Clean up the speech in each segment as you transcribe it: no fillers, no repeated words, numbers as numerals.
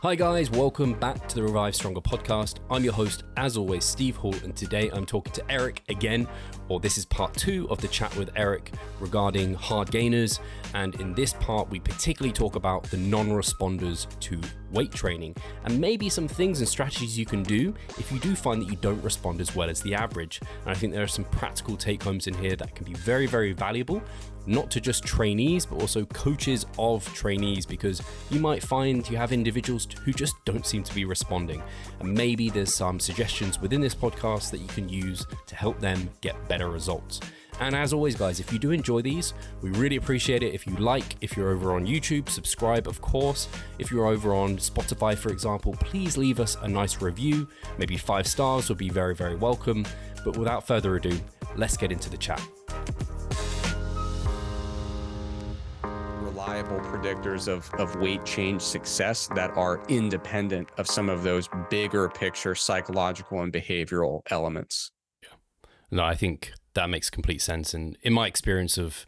Hi guys, welcome back to the Revive Stronger podcast. I'm your host, as always, Steve Hall, and today I'm talking to Eric again, or this is part 2 of the chat with Eric regarding Hardgainers. And in this part, we particularly talk about the non-responders to weight training and maybe some things and strategies you can do if you do find that you don't respond as well as the average. And I think there are some practical take-homes in here that can be very, very valuable, not to just trainees, but also coaches of trainees, because you might find you have individuals who just don't seem to be responding. And maybe there's some suggestions within this podcast that you can use to help them get better results. And as always, guys, if you do enjoy these, we really appreciate it. If you're over on YouTube, subscribe, of course. If you're over on Spotify, for example, please leave us a nice review. Maybe 5 stars would be very, very welcome. But without further ado, let's get into the chat. Reliable predictors of weight change success that are independent of some of those bigger picture psychological and behavioral elements. Yeah, no, I think that makes complete sense. And in my experience of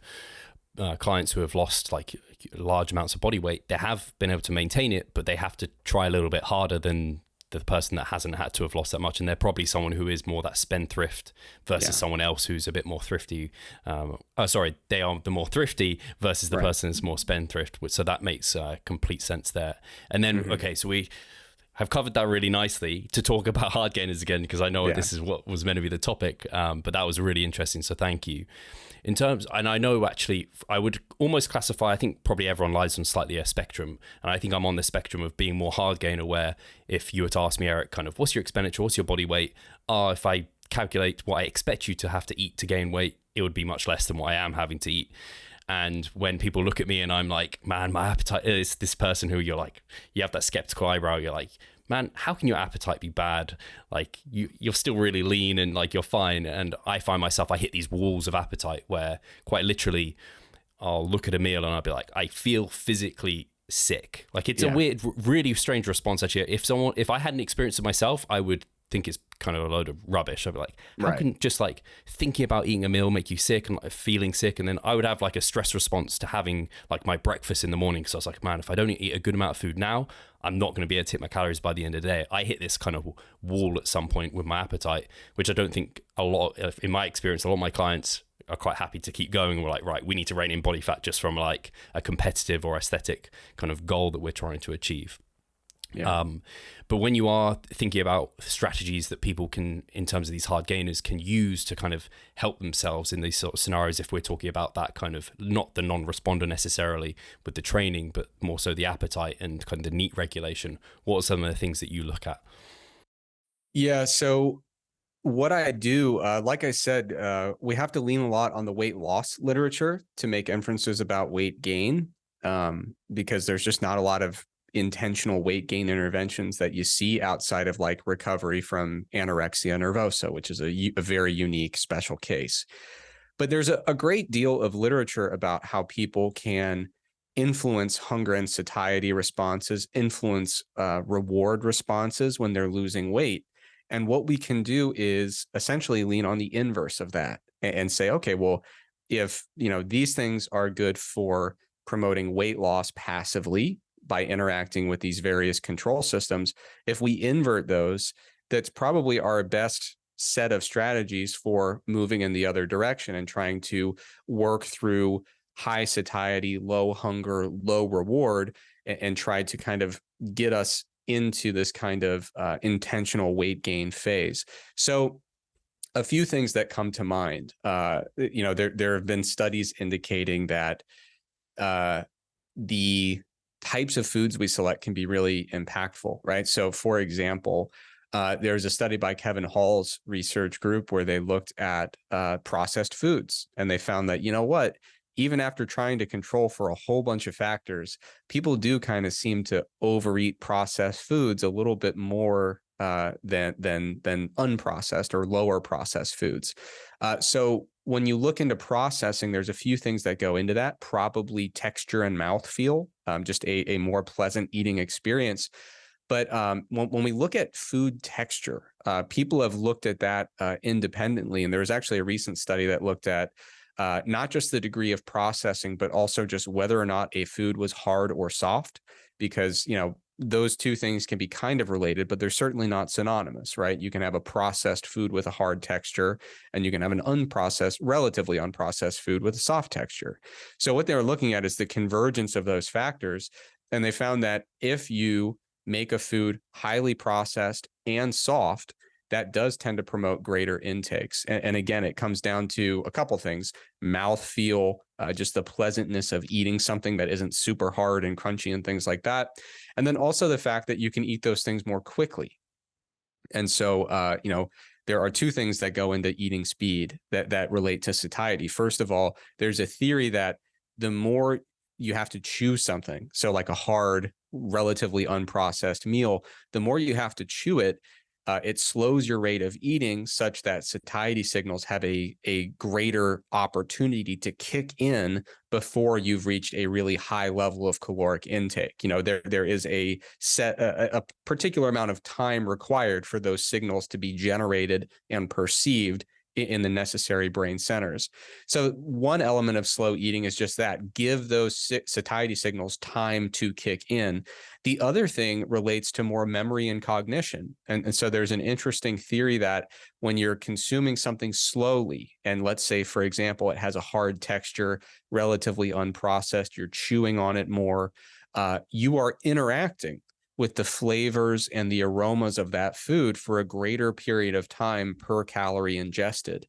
clients who have lost like large amounts of body weight, they have been able to maintain it, but they have to try a little bit harder than the person that hasn't had to have lost that much. And they're probably someone who is more that spendthrift versus someone else who's a bit more thrifty. They are the more thrifty versus the person that's more spendthrift. So that makes complete sense there. And then, okay, so we have covered that really nicely to talk about Hardgainers again, because I know this is what was meant to be the topic, but that was really interesting. So thank you. In terms, and I know actually, I would almost classify, I think probably everyone lies on slightly a spectrum. And I think I'm on the spectrum of being more Hardgainer, where if you were to ask me, Eric, kind of, what's your expenditure? What's your body weight? If I calculate what I expect you to have to eat to gain weight, it would be much less than what I am having to eat. And when people look at me and I'm like, man, my appetite is this person who you're like, you have that skeptical eyebrow. You're like, man, how can your appetite be bad? Like you're still really lean and like you're fine. And I find myself, I hit these walls of appetite where quite literally I'll look at a meal and I'll be like, I feel physically sick. Like it's a weird, really strange response actually. If I hadn't experienced it myself, I would think it's kind of a load of rubbish. I'd be like, how can just like thinking about eating a meal make you sick and like feeling sick? And then I would have like a stress response to having like my breakfast in the morning, because I was like, man, if I don't eat a good amount of food now, I'm not going to be able to hit my calories by the end of the day. I hit this kind of wall at some point with my appetite, which I don't think in my experience, a lot of my clients are quite happy to keep going. We're like, right, we need to rein in body fat just from like a competitive or aesthetic kind of goal that we're trying to achieve. But when you are thinking about strategies that people can, in terms of these Hardgainers, can use to kind of help themselves in these sort of scenarios, if we're talking about that kind of, not the non-responder necessarily with the training, but more so the appetite and kind of the NEAT regulation, what are some of the things that you look at? Yeah, so what I do, like I said, we have to lean a lot on the weight loss literature to make inferences about weight gain, because there's just not a lot of intentional weight gain interventions that you see outside of like recovery from anorexia nervosa, which is a very unique special case. But there's a great deal of literature about how people can influence hunger and satiety responses, influence reward responses when they're losing weight. And what we can do is essentially lean on the inverse of that and say, okay, well, if these things are good for promoting weight loss passively by interacting with these various control systems, if we invert those, that's probably our best set of strategies for moving in the other direction and trying to work through high satiety, low hunger, low reward, and try to kind of get us into this kind of intentional weight gain phase. So a few things that come to mind, there have been studies indicating that the types of foods we select can be really impactful, right? So for example, there's a study by Kevin Hall's research group where they looked at processed foods, and they found that, even after trying to control for a whole bunch of factors, people do kind of seem to overeat processed foods a little bit more than unprocessed or lower processed foods. So when you look into processing, there's a few things that go into that, probably texture and mouthfeel, just a more pleasant eating experience. But when we look at food texture, people have looked at that independently. And there was actually a recent study that looked at not just the degree of processing, but also just whether or not a food was hard or soft. Because, those two things can be kind of related, but they're certainly not synonymous, right? You can have a processed food with a hard texture, and you can have an unprocessed, relatively unprocessed food with a soft texture. So what they were looking at is the convergence of those factors. And they found that if you make a food highly processed and soft, that does tend to promote greater intakes. And again, it comes down to a couple things: mouthfeel, just the pleasantness of eating something that isn't super hard and crunchy and things like that. And then also the fact that you can eat those things more quickly. And so, there are two things that go into eating speed that relate to satiety. First of all, there's a theory that the more you have to chew something, so like a hard, relatively unprocessed meal, the more you have to chew it, it slows your rate of eating such that satiety signals have a greater opportunity to kick in before you've reached a really high level of caloric intake. There is a particular amount of time required for those signals to be generated and perceived in the necessary brain centers. So one element of slow eating is just that: give those satiety signals time to kick in. The other thing relates to more memory and cognition. And so there's an interesting theory that when you're consuming something slowly, and let's say, for example, it has a hard texture, relatively unprocessed, you're chewing on it more, you are interacting with the flavors and the aromas of that food for a greater period of time per calorie ingested.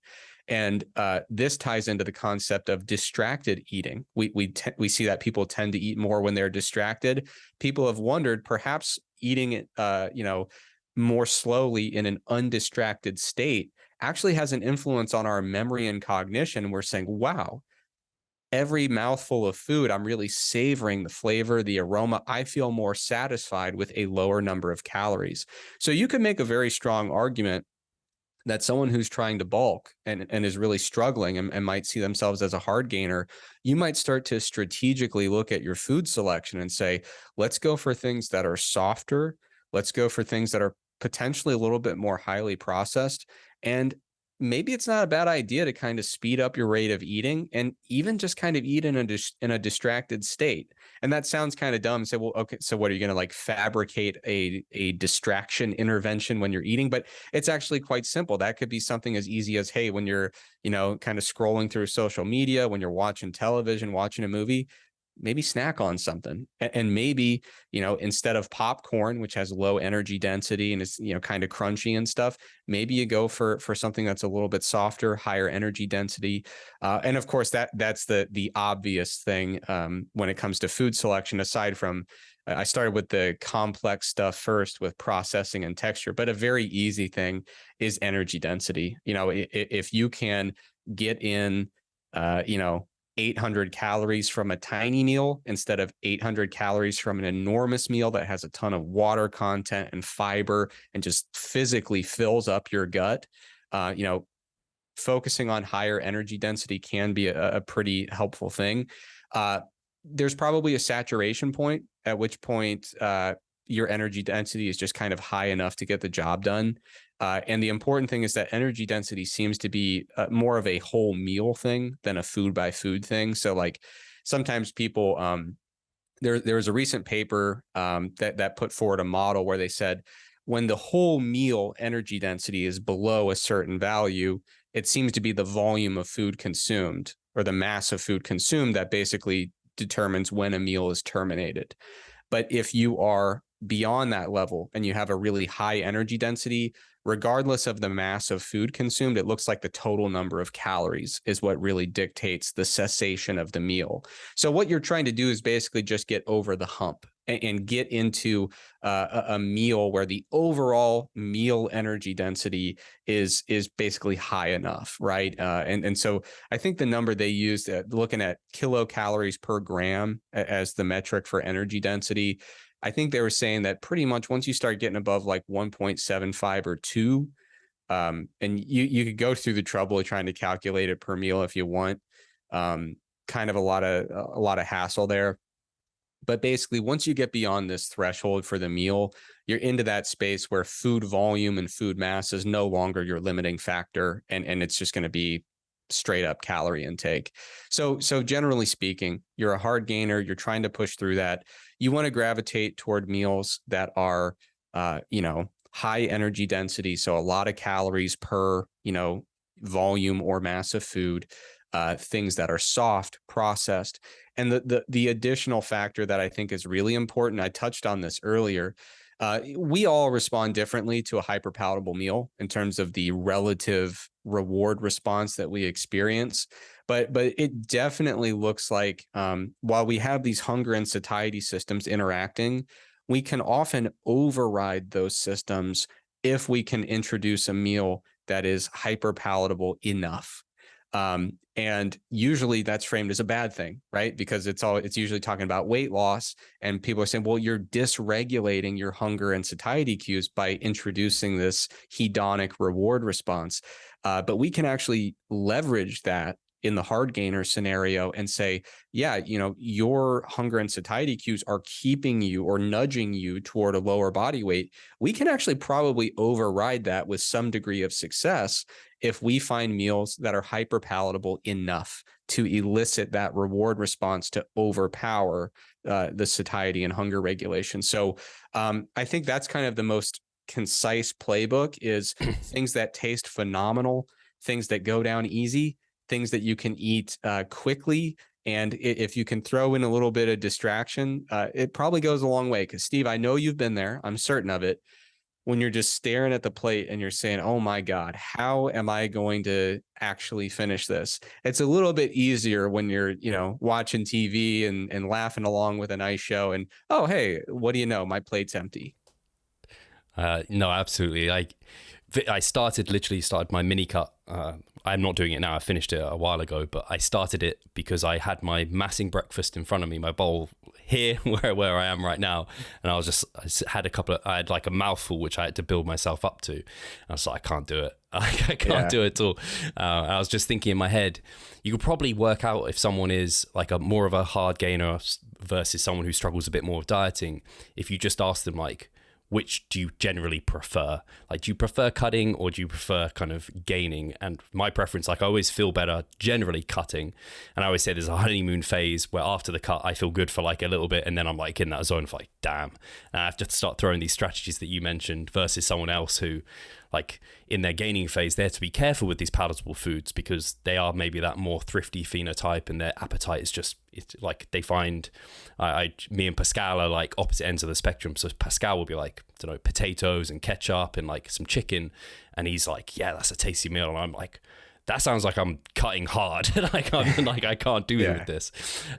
And this ties into the concept of distracted eating. We see that people tend to eat more when they're distracted. People have wondered, perhaps eating it, more slowly in an undistracted state actually has an influence on our memory and cognition. We're saying, wow, every mouthful of food, I'm really savoring the flavor, the aroma. I feel more satisfied with a lower number of calories. So you can make a very strong argument that someone who's trying to bulk and is really struggling and might see themselves as a hard gainer, you might start to strategically look at your food selection and say, let's go for things that are softer. Let's go for things that are potentially a little bit more highly processed. And maybe it's not a bad idea to kind of speed up your rate of eating and even just kind of eat in a distracted state. And that sounds kind of dumb. Say, well, okay, so what, are you going to like fabricate a distraction intervention when you're eating? But it's actually quite simple. That could be something as easy as, hey, when you're, kind of scrolling through social media, when you're watching television, watching a movie, maybe snack on something. And maybe, instead of popcorn, which has low energy density and is, kind of crunchy and stuff, maybe you go for something that's a little bit softer, higher energy density. And of course, that's the obvious thing when it comes to food selection, aside from, I started with the complex stuff first with processing and texture, but a very easy thing is energy density. If you can get in, 800 calories from a tiny meal instead of 800 calories from an enormous meal that has a ton of water content and fiber and just physically fills up your gut, focusing on higher energy density can be a pretty helpful thing. There's probably a saturation point, at which point your energy density is just kind of high enough to get the job done. And the important thing is that energy density seems to be more of a whole meal thing than a food by food thing. So like sometimes people, there was a recent paper that put forward a model where they said when the whole meal energy density is below a certain value, it seems to be the volume of food consumed or the mass of food consumed that basically determines when a meal is terminated. But if you are beyond that level and you have a really high energy density, regardless of the mass of food consumed, it looks like the total number of calories is what really dictates the cessation of the meal. So what you're trying to do is basically just get over the hump and get into a meal where the overall meal energy density is basically high enough, right? And so I think the number they used, looking at kilocalories per gram as the metric for energy density, I think they were saying that pretty much once you start getting above like 1.75 or 2, and you could go through the trouble of trying to calculate it per meal if you want. Kind of a lot of hassle there. But basically, once you get beyond this threshold for the meal, you're into that space where food volume and food mass is no longer your limiting factor. And it's just going to be straight up calorie intake. So generally speaking, you're a hard gainer, you're trying to push through that. You want to gravitate toward meals that are, high energy density. So a lot of calories per, volume or mass of food, things that are soft, processed. And the additional factor that I think is really important, I touched on this earlier. We all respond differently to a hyperpalatable meal in terms of the relative reward response that we experience. But it definitely looks like while we have these hunger and satiety systems interacting, we can often override those systems if we can introduce a meal that is hyperpalatable enough. And usually that's framed as a bad thing, right? Because it's usually talking about weight loss, and people are saying, well, you're dysregulating your hunger and satiety cues by introducing this hedonic reward response. But we can actually leverage that in the hard gainer scenario and say, yeah, your hunger and satiety cues are keeping you or nudging you toward a lower body weight. We can actually probably override that with some degree of success if we find meals that are hyper palatable enough to elicit that reward response to overpower the satiety and hunger regulation. So I think that's kind of the most concise playbook, is things that taste phenomenal, things that go down easy, things that you can eat quickly. And if you can throw in a little bit of distraction, it probably goes a long way. Because Steve, I know you've been there. I'm certain of it. When you're just staring at the plate and you're saying, oh my God, how am I going to actually finish this? It's a little bit easier when you're, watching TV and laughing along with a nice show and, oh, hey, what do you know? My plate's empty. No, absolutely. I literally started my mini cut. I'm not doing it now. I finished it a while ago, but I started it because I had my massing breakfast in front of me, my bowl here where I am right now. And I had like a mouthful, which I had to build myself up to. And I was like, I can't do it. I can't do it at all. I was just thinking in my head, you could probably work out if someone is like more of a hard gainer versus someone who struggles a bit more with dieting. If you just ask them like, which do you generally prefer? Like, do you prefer cutting or do you prefer kind of gaining? And my preference, like I always feel better generally cutting. And I always say there's a honeymoon phase where after the cut, I feel good for like a little bit. And then I'm like in that zone for like, damn. And I have to start throwing these strategies that you mentioned versus someone else who like in their gaining phase, they have to be careful with these palatable foods because they are maybe that more thrifty phenotype and their appetite is just, it's like they find, me and Pascal are like opposite ends of the spectrum. So Pascal will be like, I don't know, potatoes and ketchup and like some chicken. And he's like, yeah, that's a tasty meal. And I'm like, that sounds like I'm cutting hard. like I can't do it with this.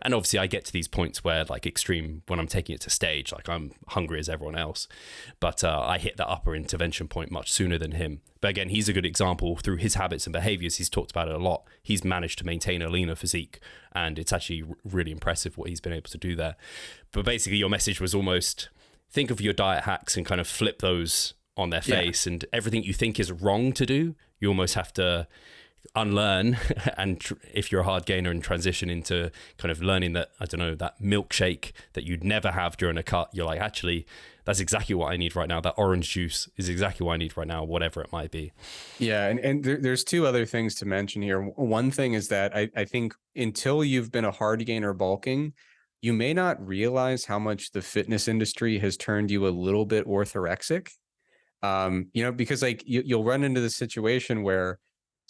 And obviously I get to these points where like extreme, when I'm taking it to stage, like I'm hungry as everyone else, but I hit that upper intervention point much sooner than him. But again, he's a good example through his habits and behaviors. He's talked about it a lot. He's managed to maintain a leaner physique, and it's actually really impressive what he's been able to do there. But basically your message was almost think of your diet hacks and kind of flip those on their face, and everything you think is wrong to do, you almost have to unlearn. And if you're a hard gainer and transition into kind of learning that, I don't know, that milkshake that you'd never have during a cut, you're like, actually, that's exactly what I need right now. That orange juice is exactly what I need right now, whatever it might be. Yeah. And there's two other things to mention here. One thing is that I think until you've been a hard gainer bulking, you may not realize how much the fitness industry has turned you a little bit orthorexic. Because like you'll run into the situation where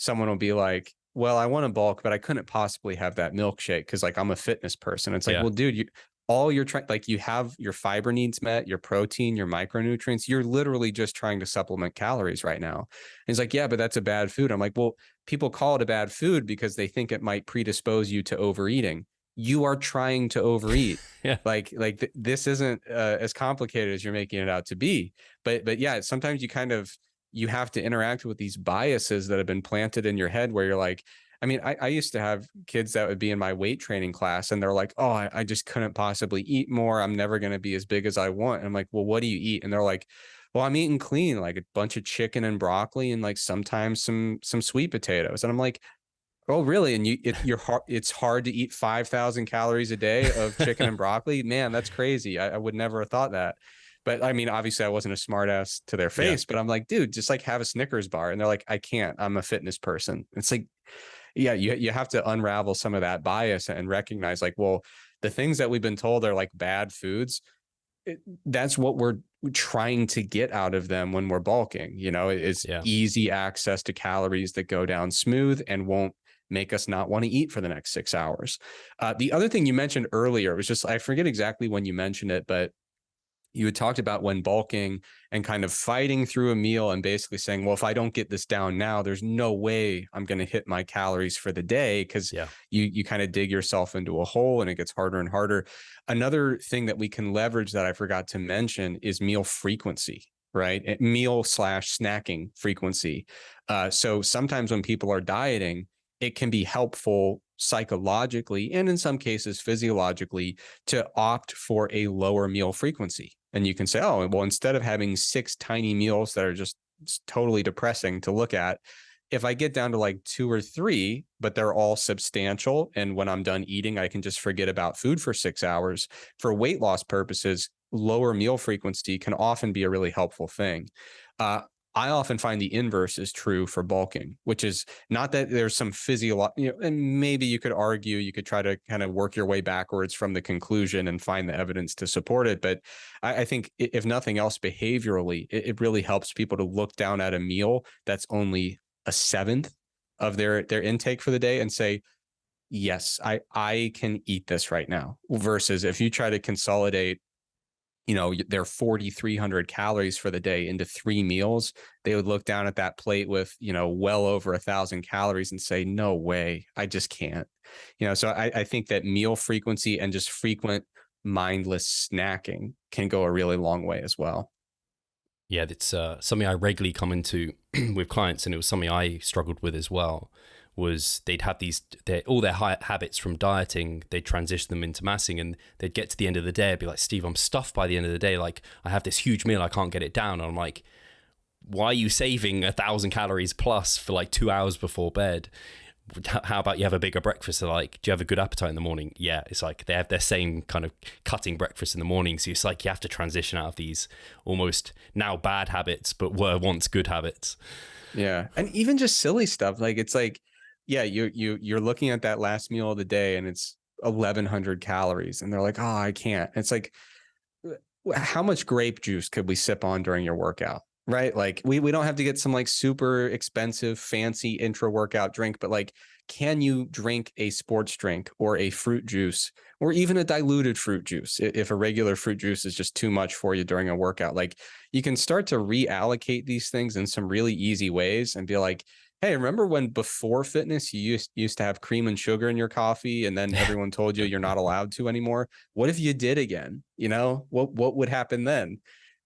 someone will be like, well, I want to bulk, but I couldn't possibly have that milkshake because like I'm a fitness person. It's like, well, dude, all you're trying, like you have your fiber needs met, your protein, your micronutrients, you're literally just trying to supplement calories right now. And he's like, yeah, but that's a bad food. I'm like, well, people call it a bad food because they think it might predispose you to overeating. You are trying to overeat. This isn't as complicated as you're making it out to be. But yeah, sometimes you have to interact with these biases that have been planted in your head where you're like, I mean, I used to have kids that would be in my weight training class and they're like, oh, I just couldn't possibly eat more. I'm never going to be as big as I want. And I'm like, well, what do you eat? And they're like, well, I'm eating clean, like a bunch of chicken and broccoli and like sometimes some sweet potatoes. And I'm like, oh, really? And it's hard to eat 5,000 calories a day of chicken and broccoli. Man, that's crazy. I would never have thought that. But I mean, obviously I wasn't a smart ass to their face, but I'm like, dude, just like have a Snickers bar. And they're like, I can't, I'm a fitness person. It's like, yeah, you have to unravel some of that bias and recognize like, well, the things that we've been told are like bad foods, that's what we're trying to get out of them when we're bulking. Is Yeah. easy access to calories that go down smooth and won't make us not want to eat for the next 6 hours. The other thing you mentioned earlier was just, I forget exactly when you mentioned it, but you had talked about when bulking and kind of fighting through a meal and basically saying, well, if I don't get this down now, there's no way I'm going to hit my calories for the day, because Yeah. you kind of dig yourself into a hole and it gets harder and harder. Another thing that we can leverage that I forgot to mention is meal frequency, right? Meal/snacking frequency. So sometimes when people are dieting, it can be helpful psychologically and in some cases physiologically to opt for a lower meal frequency. And you can say, oh, well, instead of having 6 tiny meals that are just totally depressing to look at, if I get down to like 2 or 3, but they're all substantial, and when I'm done eating, I can just forget about food for 6 hours. For weight loss purposes, lower meal frequency can often be a really helpful thing. I often find the inverse is true for bulking, which is not that there's some physiological, and maybe you could argue, you could try to kind of work your way backwards from the conclusion and find the evidence to support it. But I think if nothing else, behaviorally, it really helps people to look down at a meal that's only a seventh of their intake for the day and say, yes, I can eat this right now. Versus if you try to consolidate their 4,300 calories for the day into 3 meals, they would look down at that plate with, well over 1,000 calories and say, no way, I just can't. So I think that meal frequency and just frequent mindless snacking can go a really long way as well. Yeah, it's something I regularly come into with clients, and it was something I struggled with as well. Was they'd have all their habits from dieting, they'd transition them into massing, and they'd get to the end of the day and be like, Steve, I'm stuffed by the end of the day. Like, I have this huge meal, I can't get it down. And I'm like, why are you saving 1,000 calories plus for like 2 hours before bed? How about you have a bigger breakfast? They're like, do you have a good appetite in the morning? Yeah, it's like they have their same kind of cutting breakfast in the morning. So it's like you have to transition out of these almost now bad habits, but were once good habits. Yeah. And even just silly stuff. Like, it's like, yeah, you're looking at that last meal of the day and it's 1,100 calories, and they're like, oh, I can't. It's like, how much grape juice could we sip on during your workout? Right? Like, we don't have to get some like super expensive, fancy intra workout drink, but like, can you drink a sports drink or a fruit juice or even a diluted fruit juice if a regular fruit juice is just too much for you during a workout? Like, you can start to reallocate these things in some really easy ways and be like, hey, remember when before fitness you used to have cream and sugar in your coffee, and then everyone told you you're not allowed to anymore? What if you did again? What would happen then?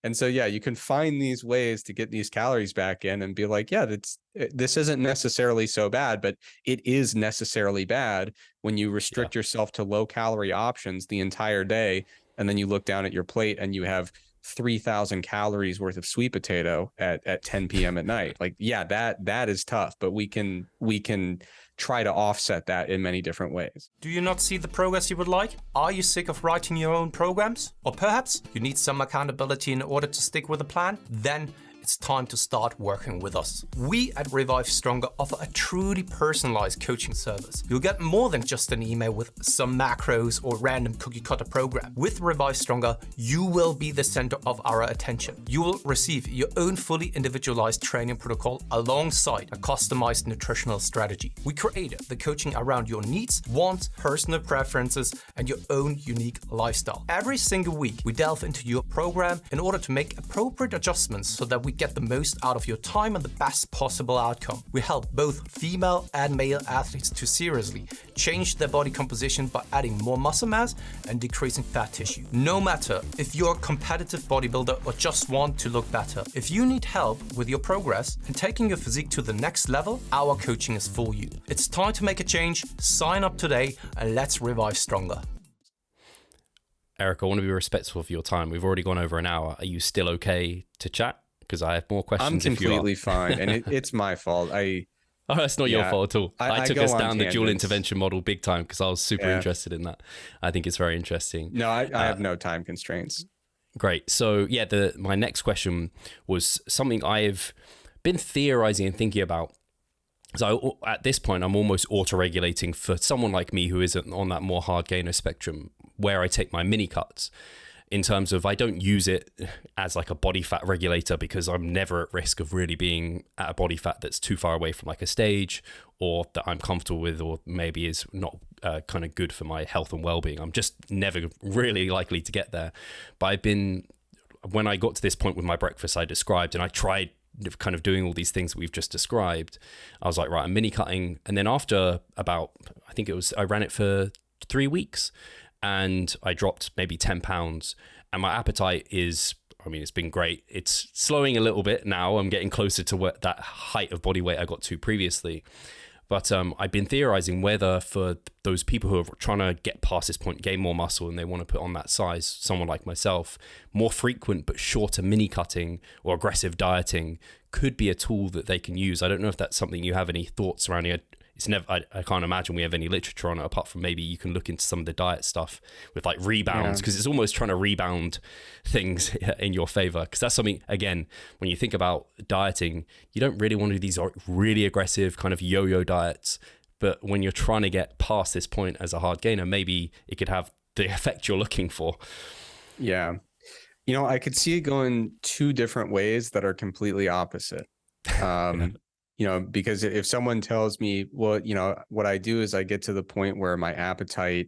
And so, yeah, you can find these ways to get these calories back in and be like, yeah, this isn't necessarily so bad, but it is necessarily bad when you restrict yourself to low calorie options the entire day. And then you look down at your plate and you have 3,000 calories worth of sweet potato at 10 p.m. at night. Like, yeah, that is tough, but we can try to offset that in many different ways. Do you not see the progress you would like? Are you sick of writing your own programs? Or perhaps you need some accountability in order to stick with a plan? Then it's time to start working with us. We at Revive Stronger offer a truly personalized coaching service. You'll get more than just an email with some macros or random cookie cutter program. With Revive Stronger, you will be the center of our attention. You will receive your own fully individualized training protocol alongside a customized nutritional strategy. We created the coaching around your needs, wants, personal preferences, and your own unique lifestyle. Every single week, we delve into your program in order to make appropriate adjustments so that we get the most out of your time and the best possible outcome. We help both female and male athletes to seriously change their body composition by adding more muscle mass and decreasing fat tissue. No matter if you're a competitive bodybuilder or just want to look better, if you need help with your progress and taking your physique to the next level, our coaching is for you. It's time to make a change. Sign up today and let's revive stronger. Eric, I want to be respectful of your time. We've already gone over an hour. Are you still okay to chat? Because I have more questions. I'm completely fine, and it's my fault. Oh, that's not your fault at all. I took us down the dual intervention model big time because I was super interested in that. I think it's very interesting. No, I have no time constraints. Great. So yeah, my next question was something I've been theorizing and thinking about So at this point, I'm almost auto-regulating for someone like me who isn't on that more hard gainer spectrum, where I take my mini cuts, in terms of I don't use it as like a body fat regulator, because I'm never at risk of really being at a body fat that's too far away from like a stage, or that I'm comfortable with, or maybe is not kind of good for my health and well-being. I'm just never really likely to get there. But when I got to this point with my breakfast I described, and I tried kind of doing all these things that we've just described, I was like, right, I'm mini cutting. And then after about, I ran it for 3 weeks, and I dropped maybe 10 pounds, and my appetite is, it's been great. It's slowing a little bit now. I'm getting closer to that height of body weight I got to previously. But I've been theorizing whether for those people who are trying to get past this point, gain more muscle, and they want to put on that size, someone like myself, more frequent but shorter mini cutting or aggressive dieting could be a tool that they can use. I don't know if that's something you have any thoughts surrounding it. I can't imagine we have any literature on it, apart from maybe you can look into some of the diet stuff with like rebounds, because it's almost trying to rebound things in your favor. Because that's something, again, when you think about dieting, you don't really want to do these really aggressive kind of yo-yo diets. But when you're trying to get past this point as a hard gainer, maybe it could have the effect you're looking for. Yeah. I could see it going two different ways that are completely opposite. Because if someone tells me, well, what I do is I get to the point where my appetite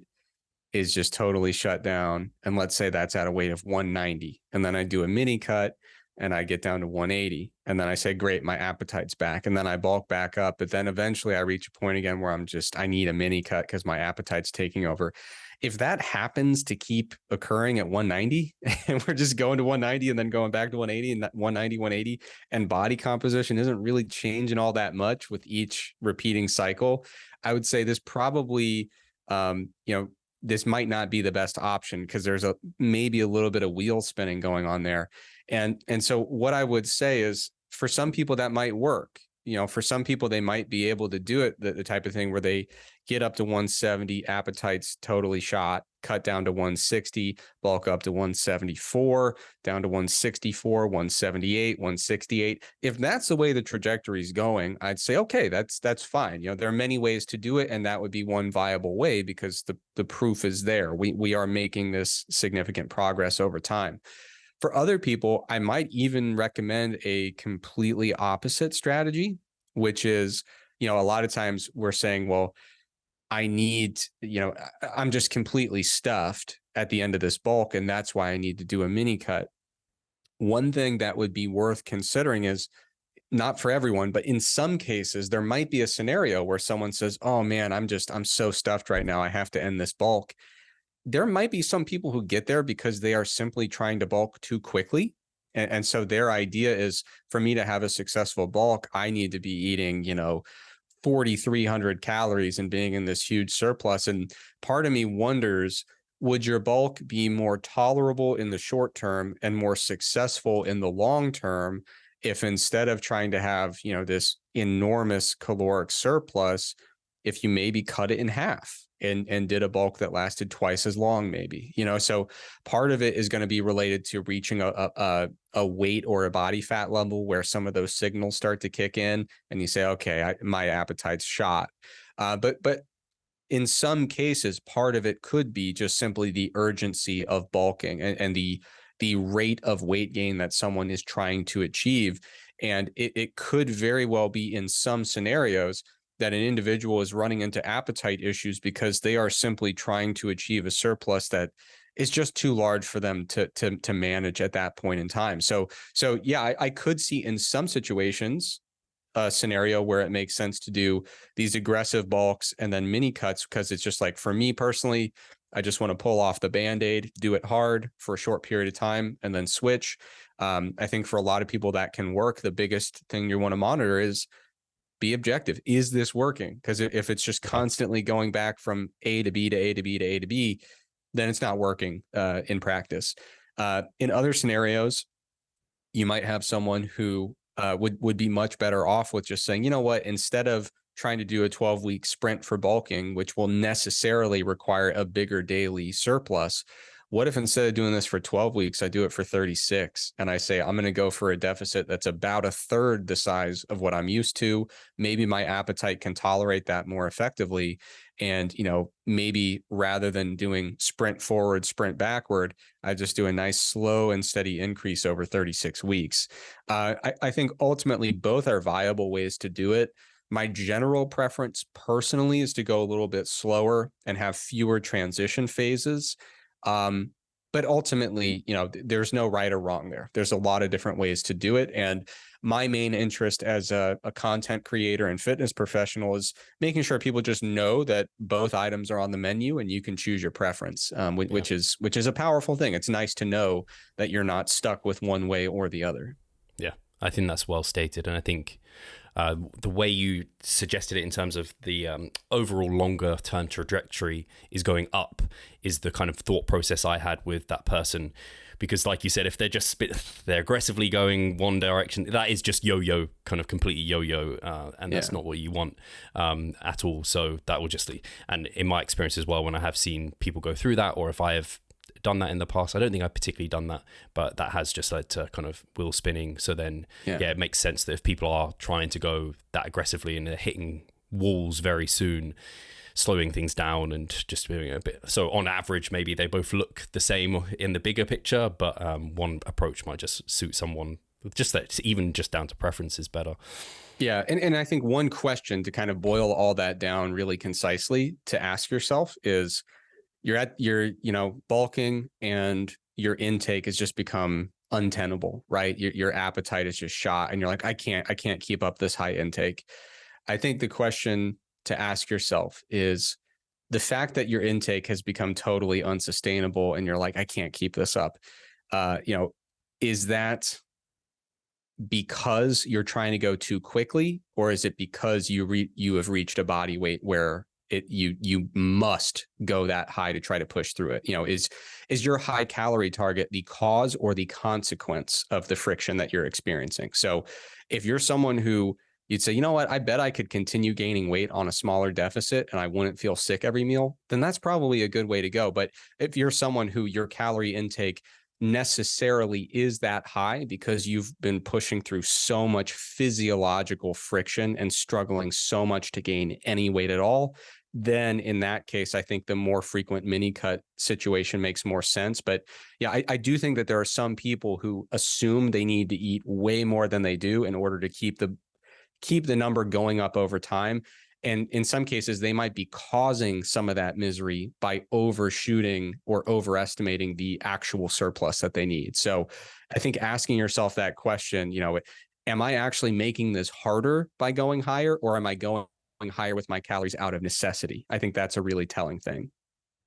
is just totally shut down. And let's say that's at a weight of 190. And then I do a mini cut and I get down to 180. And then I say, great, my appetite's back. And then I bulk back up. But then eventually I reach a point again where I need a mini cut because my appetite's taking over. If that happens to keep occurring at 190, and we're just going to 190 and then going back to 180 and 190, 180, and body composition isn't really changing all that much with each repeating cycle, I would say this probably, this might not be the best option, because there's maybe a little bit of wheel spinning going on there. And so what I would say is, for some people that might work. For some people, they might be able to do it, the type of thing where they get up to 170, appetite's totally shot, cut down to 160, bulk up to 174, down to 164, 178, 168. If that's the way the trajectory is going, I'd say, okay, that's fine. There are many ways to do it, and that would be one viable way, because the proof is there. We are making this significant progress over time. For other people, I might even recommend a completely opposite strategy, which is, a lot of times we're saying, well, I'm just completely stuffed at the end of this bulk, and that's why I need to do a mini cut. One thing that would be worth considering is, not for everyone, but in some cases, there might be a scenario where someone says, oh man, I'm so stuffed right now, I have to end this bulk. There might be some people who get there because they are simply trying to bulk too quickly. And so their idea is, for me to have a successful bulk, I need to be eating, 4,300 calories and being in this huge surplus. And part of me wonders, would your bulk be more tolerable in the short term and more successful in the long term if, instead of trying to have, this enormous caloric surplus, if you maybe cut it in half and did a bulk that lasted twice as long, maybe, so part of it is going to be related to reaching a weight or a body fat level where some of those signals start to kick in and you say, okay, my appetite's shot. But in some cases, part of it could be just simply the urgency of bulking and the rate of weight gain that someone is trying to achieve. And it could very well be, in some scenarios, that an individual is running into appetite issues because they are simply trying to achieve a surplus that is just too large for them to manage at that point in time. So yeah, I could see in some situations a scenario where it makes sense to do these aggressive bulks and then mini cuts, because it's just like, for me personally, I just want to pull off the Band-Aid, do it hard for a short period of time, and then switch. I think for a lot of people that can work. The biggest thing you want to monitor is, be objective. Is this working? Because if it's just constantly going back from A to B to A to B to A to B, then it's not working in practice. In other scenarios, you might have someone who would be much better off with just saying, you know what, instead of trying to do a 12-week sprint for bulking, which will necessarily require a bigger daily surplus, What if instead of doing this for 12 weeks, I do it for 36 and I say, I'm going to go for a deficit that's about a third the size of what I'm used to. Maybe my appetite can tolerate that more effectively. And, maybe rather than doing sprint forward, sprint backward, I just do a nice slow and steady increase over 36 weeks. I think ultimately both are viable ways to do it. My general preference personally is to go a little bit slower and have fewer transition phases. But ultimately, there's no right or wrong there. There's a lot of different ways to do it. And my main interest as a content creator and fitness professional is making sure people just know that both items are on the menu and you can choose your preference, which is a powerful thing. It's nice to know that you're not stuck with one way or the other. Yeah, I think that's well stated. And I think the way you suggested it in terms of the overall longer term trajectory is going up is the kind of thought process I had with that person. Because like you said, if they're aggressively going one direction, that is just yo-yo, kind of completely yo-yo. And that's not what you want at all. So that will just, and in my experience as well, when I have seen people go through that, or if I have done that in the past, I don't think I've particularly done that, but that has just led to kind of wheel spinning. So then, it makes sense that if people are trying to go that aggressively and they're hitting walls very soon, slowing things down and just doing a bit. So on average, maybe they both look the same in the bigger picture, but one approach might just suit someone. Just that, even just down to preference is better. Yeah. And I think one question to kind of boil all that down really concisely to ask yourself is, you're bulking and your intake has just become untenable, right? Your appetite is just shot and you're like, I can't keep up this high intake. I think the question to ask yourself is the fact that your intake has become totally unsustainable and you're like, I can't keep this up. Is that because you're trying to go too quickly, or is it because you have reached a body weight where you must go that high to try to push through it? Is your high calorie target the cause or the consequence of the friction that you're experiencing? So if you're someone who you'd say, you know what, I bet I could continue gaining weight on a smaller deficit and I wouldn't feel sick every meal, then that's probably a good way to go. But if you're someone who your calorie intake necessarily is that high because you've been pushing through so much physiological friction and struggling so much to gain any weight at all, then in that case, I think the more frequent mini cut situation makes more sense. But yeah, I do think that there are some people who assume they need to eat way more than they do in order to keep the number going up over time. And in some cases, they might be causing some of that misery by overshooting or overestimating the actual surplus that they need. So I think asking yourself that question, am I actually making this harder by going higher, or am I going higher with my calories out of necessity? I think that's a really telling thing.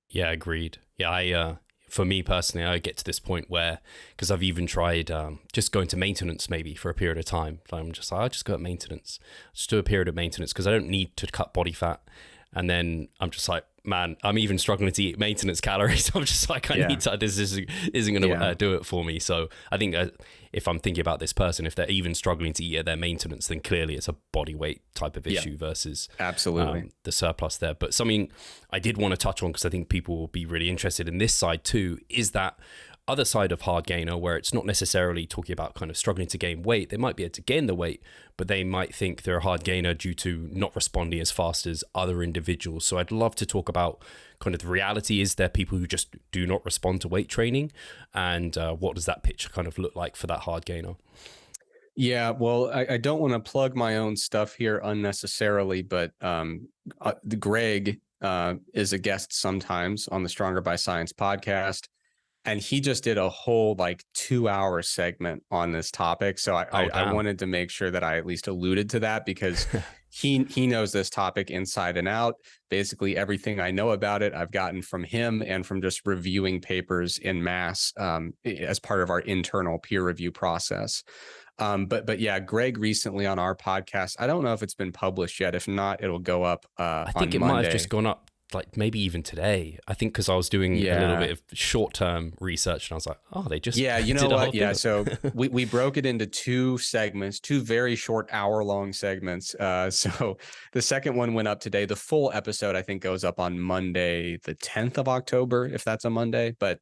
Yeah, agreed. Yeah, for me personally, I get to this point where, because I've even tried just going to maintenance maybe for a period of time. I'm just like, I'll just go at maintenance, just do a period of maintenance because I don't need to cut body fat. And then I'm just like, man, I'm even struggling to eat maintenance calories. I'm just like, I need to, this isn't going to do it for me. So I think if I'm thinking about this person, if they're even struggling to eat at their maintenance, then clearly it's a body weight type of issue versus absolutely the surplus there. But something I did want to touch on, because I think people will be really interested in this side too, is that other side of Hardgainer, where it's not necessarily talking about kind of struggling to gain weight. They might be able to gain the weight, but they might think they're a Hardgainer due to not responding as fast as other individuals. So I'd love to talk about kind of the reality. Is there people who just do not respond to weight training? And what does that picture kind of look like for that Hardgainer? Yeah, well, I don't want to plug my own stuff here unnecessarily, but Greg is a guest sometimes on the Stronger by Science podcast. And he just did a whole 2-hour segment on this topic. So I wanted to make sure that I at least alluded to that, because he knows this topic inside and out. Basically everything I know about it, I've gotten from him and from just reviewing papers in mass as part of our internal peer review process. But yeah, Greg recently on our podcast, I don't know if it's been published yet. If not, it'll go up I think it Monday. might have just gone up like maybe even today. I think because I was doing a little bit of short-term research, and I was like, oh, they just you know did a what? whole Yeah, thing. so we broke it into two segments, two very short hour-long segments. So the second one went up today. The full episode, I think, goes up on Monday, the 10th of October, if that's a Monday. But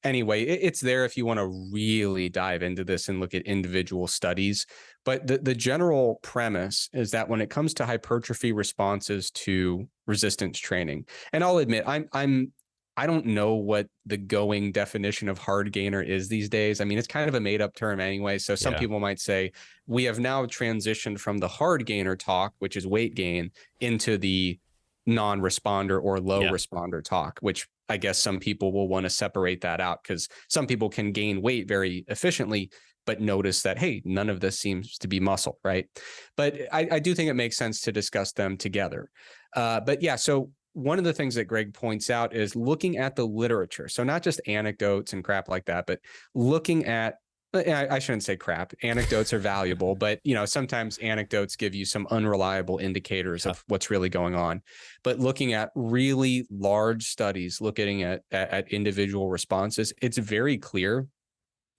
anyway, it's there if you want to really dive into this and look at individual studies. But the general premise is that when it comes to hypertrophy responses to resistance training, and I'll admit, I don't know what the going definition of Hardgainer is these days. I mean, it's kind of a made up term anyway. So some people might say we have now transitioned from the Hardgainer talk, which is weight gain, into the non-responder or low responder talk, which I guess some people will want to separate that out because some people can gain weight very efficiently, but notice that, hey, none of this seems to be muscle, right? But I do think it makes sense to discuss them together. But yeah, so one of the things that Greg points out is looking at the literature. So not just anecdotes and crap like that, but looking at, I shouldn't say crap. Anecdotes are valuable, but sometimes anecdotes give you some unreliable indicators of what's really going on. But looking at really large studies, looking at individual responses, it's very clear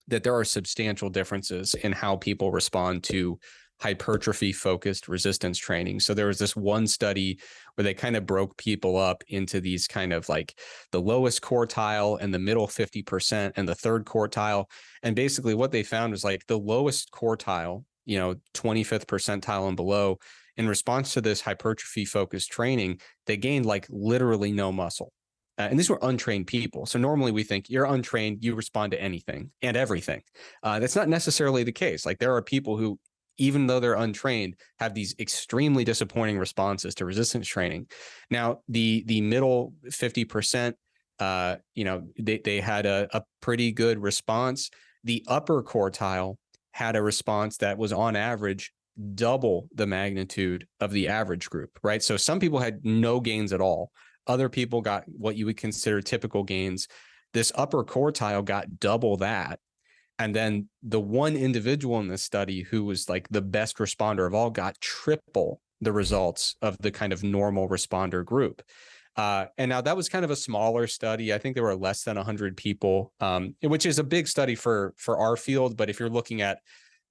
that there are substantial differences in how people respond to hypertrophy focused resistance training. So there was this one study where they kind of broke people up into these kind of like the lowest quartile and the middle 50% and the third quartile. And basically what they found was like the lowest quartile, 25th percentile and below, in response to this hypertrophy focused training, they gained like literally no muscle. And these were untrained people. So normally we think you're untrained, you respond to anything and everything. That's not necessarily the case. Like there are people who, even though they're untrained, have these extremely disappointing responses to resistance training. Now, the middle 50%, they had a pretty good response. The upper quartile had a response that was on average double the magnitude of the average group, right? So some people had no gains at all. Other people got what you would consider typical gains. This upper quartile got double that. And then the one individual in this study who was like the best responder of all got triple the results of the kind of normal responder group. And now that was kind of a smaller study. I think there were less than 100 people, which is a big study for our field. But if you're looking at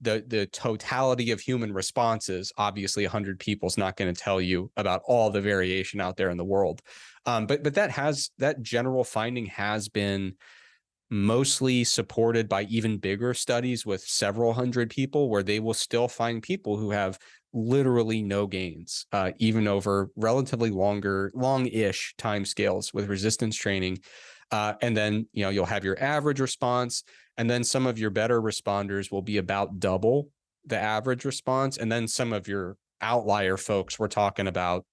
the totality of human responses, obviously 100 people is not going to tell you about all the variation out there in the world. But that general finding has been mostly supported by even bigger studies with several hundred people, where they will still find people who have literally no gains, even over relatively long-ish time scales with resistance training. And then, you'll have your average response, and then some of your better responders will be about double the average response. And then some of your outlier folks, we're talking about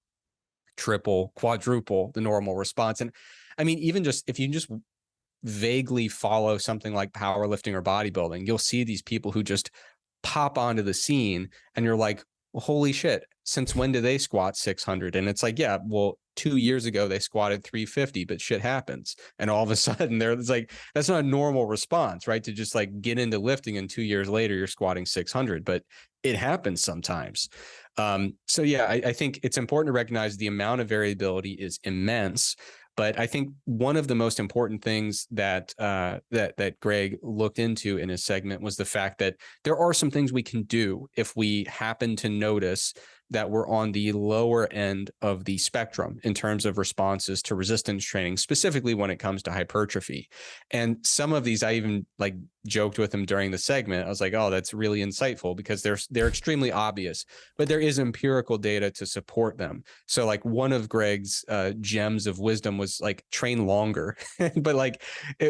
triple, quadruple the normal response. And I mean, even just if you just vaguely follow something like powerlifting or bodybuilding, you'll see these people who just pop onto the scene and you're like, well, holy shit, since when do they squat 600? And it's like, yeah, well, 2 years ago they squatted 350, but shit happens. And all of a sudden it's like, that's not a normal response, right? To just like get into lifting and 2 years later you're squatting 600, but it happens sometimes. So yeah, I think it's important to recognize the amount of variability is immense. But I think one of the most important things that Greg looked into in his segment was the fact that there are some things we can do if we happen to notice that we're on the lower end of the spectrum in terms of responses to resistance training, specifically when it comes to hypertrophy. And some of these I even like joked with him during the segment. I was like, oh, that's really insightful because they're extremely obvious, but there is empirical data to support them. So like one of Greg's gems of wisdom was like train longer. But like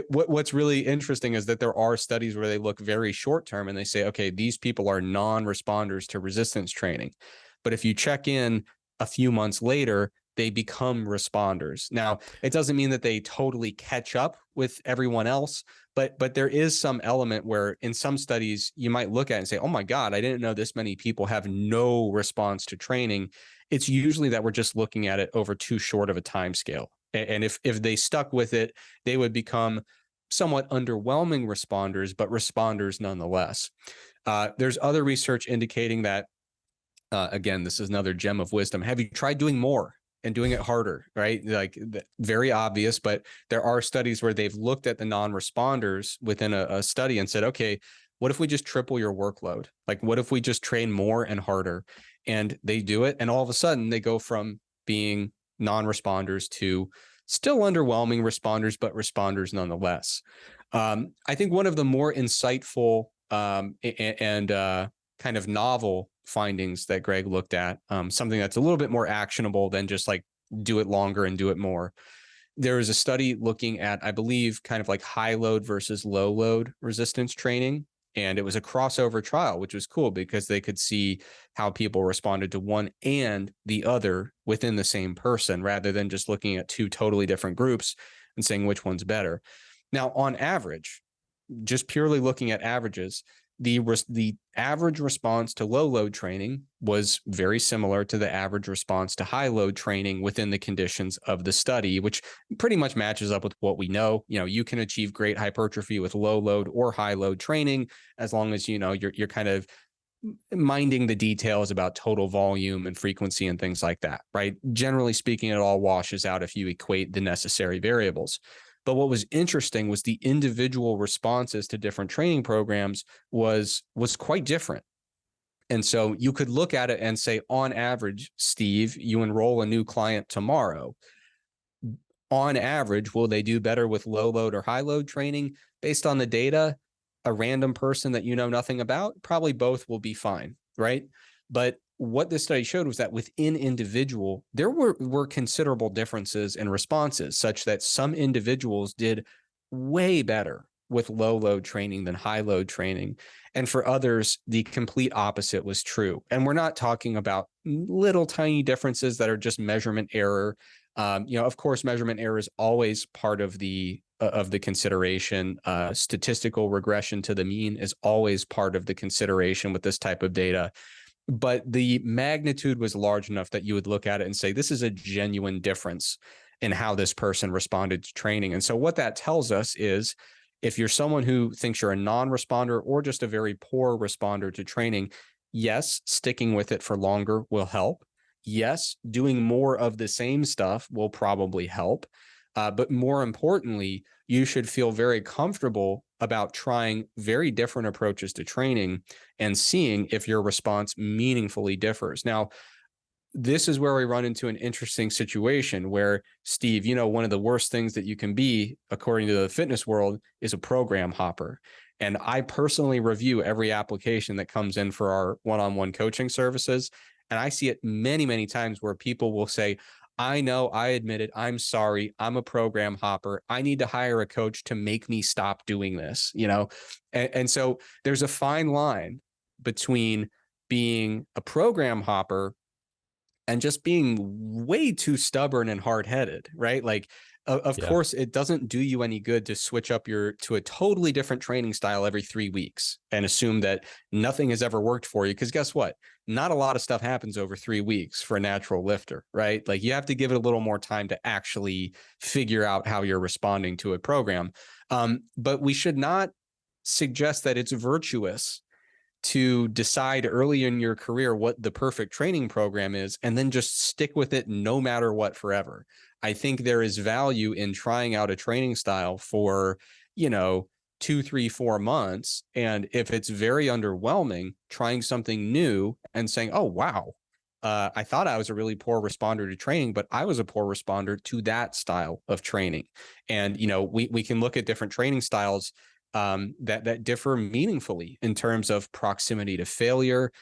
what's really interesting is that there are studies where they look very short term and they say, okay, these people are non-responders to resistance training. But if you check in a few months later, they become responders. Now, it doesn't mean that they totally catch up with everyone else, but there is some element where in some studies you might look at it and say, oh my God, I didn't know this many people have no response to training. It's usually that we're just looking at it over too short of a time scale. And if they stuck with it, they would become somewhat underwhelming responders, but responders nonetheless. There's other research indicating that, again, this is another gem of wisdom. Have you tried doing more? and doing it harder, right? Like very obvious, but there are studies where they've looked at the non-responders within a study and said, okay, what if we just triple your workload? Like, what if we just train more and harder? And they do it. And all of a sudden they go from being non-responders to still underwhelming responders, but responders nonetheless. I think one of the more insightful and kind of novel findings that Greg looked at, something that's a little bit more actionable than just like do it longer and do it more. There was a study looking at, I believe, kind of like high load versus low load resistance training. And it was a crossover trial, which was cool because they could see how people responded to one and the other within the same person, rather than just looking at two totally different groups and saying which one's better. Now, on average, just purely looking at averages, the average response to low load training was very similar to the average response to high load training within the conditions of the study, which pretty much matches up with what we know. You know, you can achieve great hypertrophy with low load or high load training, as long as, you know, you're kind of minding the details about total volume and frequency and things like that, right? Generally speaking, it all washes out if you equate the necessary variables. But what was interesting was the individual responses to different training programs was quite different. And so you could look at it and say, on average, Steve, you enroll a new client tomorrow. On average, will they do better with low load or high load training? Based on the data, a random person that you know nothing about, probably both will be fine, right? But what this study showed was that within individual, there were considerable differences in responses, such that some individuals did way better with low load training than high load training. And for others, the complete opposite was true. And we're not talking about little tiny differences that are just measurement error. Of course, measurement error is always part of the consideration. Statistical regression to the mean is always part of the consideration with this type of data. But the magnitude was large enough that you would look at it and say, this is a genuine difference in how this person responded to training. And so what that tells us is, if you're someone who thinks you're a non-responder or just a very poor responder to training, yes, sticking with it for longer will help. Yes, doing more of the same stuff will probably help. But more importantly, you should feel very comfortable about trying very different approaches to training and seeing if your response meaningfully differs. Now, this is where we run into an interesting situation where, Steve, you know, one of the worst things that you can be, according to the fitness world, is a program hopper. And I personally review every application that comes in for our one-on-one coaching services. And I see it many, many times where people will say, I know, I admit it, I'm sorry, I'm a program hopper. I need to hire a coach to make me stop doing this, you know? And so there's a fine line between being a program hopper and just being way too stubborn and hard-headed, right? Like, of course, it doesn't do you any good to switch up to a totally different training style every 3 weeks and assume that nothing has ever worked for you. Because guess what? Not a lot of stuff happens over 3 weeks for a natural lifter, right? Like, you have to give it a little more time to actually figure out how you're responding to a program. But we should not suggest that it's virtuous to decide early in your career what the perfect training program is and then just stick with it no matter what forever. I think there is value in trying out a training style for, 2, 3, 4 months. And if it's very underwhelming, trying something new and saying, oh, wow, I thought I was a really poor responder to training, but I was a poor responder to that style of training. And, we can look at different training styles that differ meaningfully in terms of proximity to failure,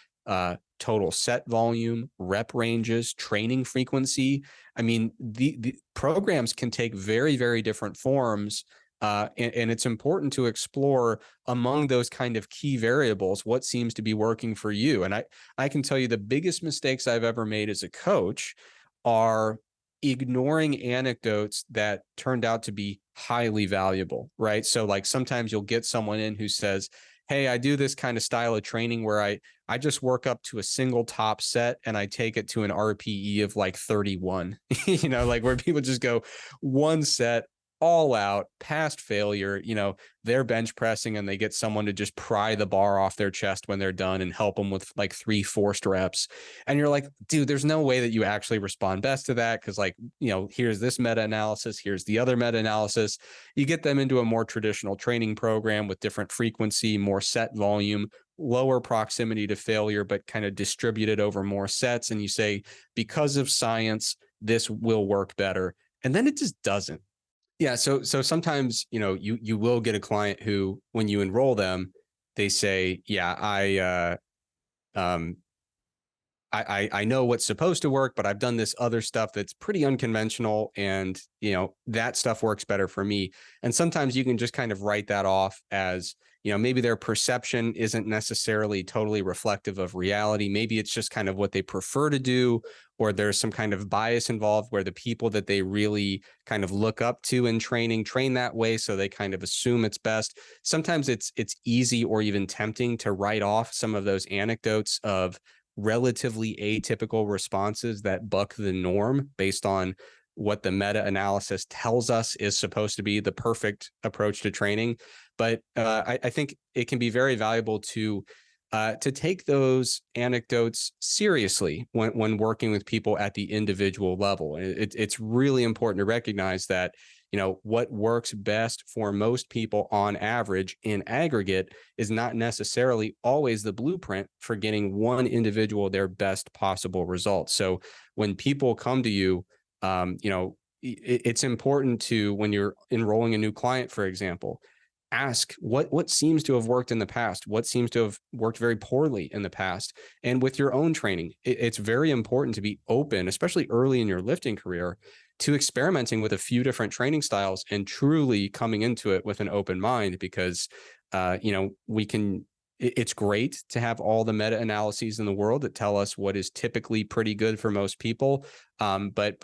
total set volume, rep ranges, training frequency. I mean, the programs can take very, very different forms. And it's important to explore among those kind of key variables what seems to be working for you. And I can tell you the biggest mistakes I've ever made as a coach are ignoring anecdotes that turned out to be highly valuable, right? So like sometimes you'll get someone in who says, hey, I do this kind of style of training where I just work up to a single top set and I take it to an RPE of like 31, like where people just go one set all out past failure. They're bench pressing and they get someone to just pry the bar off their chest when they're done and help them with like 3 forced reps. And you're like, dude, there's no way that you actually respond best to that. Cause here's this meta-analysis, here's the other meta-analysis. You get them into a more traditional training program with different frequency, more set volume, lower proximity to failure, but kind of distributed over more sets. And you say, because of science, this will work better. And then it just doesn't. Yeah. So sometimes, you will get a client who, when you enroll them, they say, yeah, I know what's supposed to work, but I've done this other stuff that's pretty unconventional. And, that stuff works better for me. And sometimes you can just kind of write that off as, maybe their perception isn't necessarily totally reflective of reality. Maybe it's just kind of what they prefer to do, or there's some kind of bias involved where the people that they really kind of look up to in training train that way. So they kind of assume it's best. Sometimes it's easy or even tempting to write off some of those anecdotes of relatively atypical responses that buck the norm based on what the meta-analysis tells us is supposed to be the perfect approach to training. But I think it can be very valuable to take those anecdotes seriously when working with people at the individual level. It's really important to recognize that, what works best for most people on average in aggregate is not necessarily always the blueprint for getting one individual their best possible results. So when people come to you, it's important to, when you're enrolling a new client, for example, ask what seems to have worked in the past, what seems to have worked very poorly in the past. And with your own training, it's very important to be open, especially early in your lifting career, to experimenting with a few different training styles and truly coming into it with an open mind, because it's great to have all the meta-analyses in the world that tell us what is typically pretty good for most people. But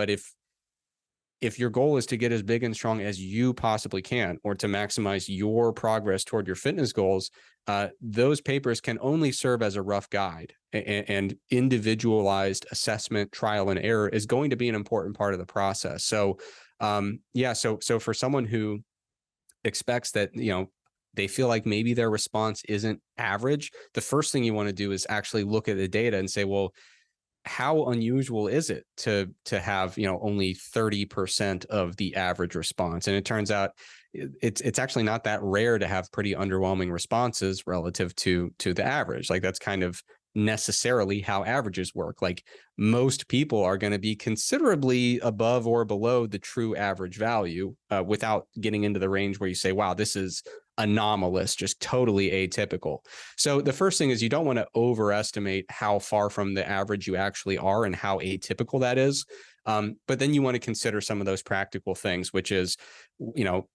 if your goal is to get as big and strong as you possibly can, or to maximize your progress toward your fitness goals, those papers can only serve as a rough guide, and individualized assessment, trial and error is going to be an important part of the process. So, so for someone who expects that, they feel like maybe their response isn't average, the first thing you want to do is actually look at the data and say, well, how unusual is it to have, only 30% of the average response? And it turns out it's actually not that rare to have pretty underwhelming responses relative to the average. Like, that's kind of necessarily how averages work. Like, most people are going to be considerably above or below the true average value, without getting into the range where you say, wow, this is anomalous, just totally atypical. So the first thing is, you don't want to overestimate how far from the average you actually are and how atypical that is. But then you want to consider some of those practical things, which is,